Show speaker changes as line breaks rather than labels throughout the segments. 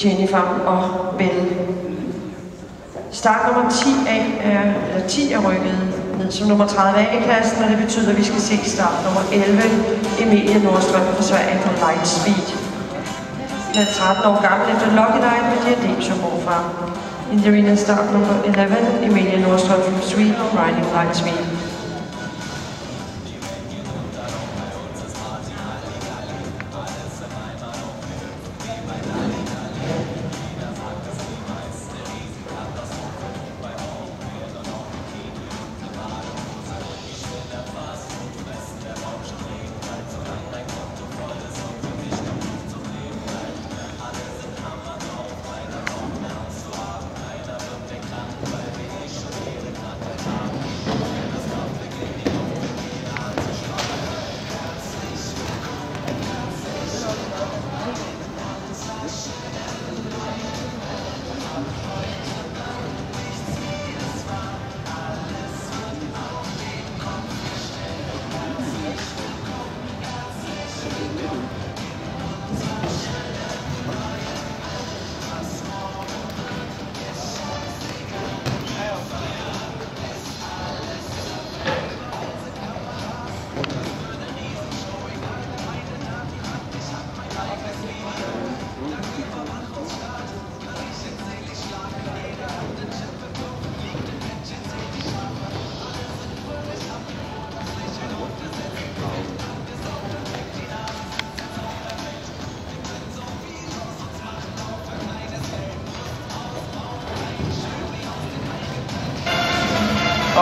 Jennifer og Belle. Start nummer 10 er rykket ned som nummer 30 i klassen, og det betyder, at vi skal se start nummer 11, Emilie Nordstrøm fra Sverige på Light Speed. Den er 13 år gammel efter Lucky Night med diademsymbol fra. In the arena start number 11, Emilie Nordstrøm from Sweden, riding Light Speed.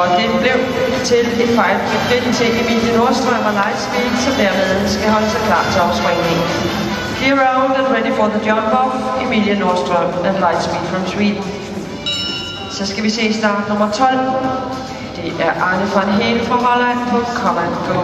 Og det blev til et fejlfrit til Emilie Nordstrøm og Light Speed, som dermed skal holde sig klar til opspringningen. Clear round and ready for the jump off, Emilie Nordstrøm and Light Speed from Sweden. Så skal vi se start nummer 12. Det er Arne van Heel fra Holland på Come and Go.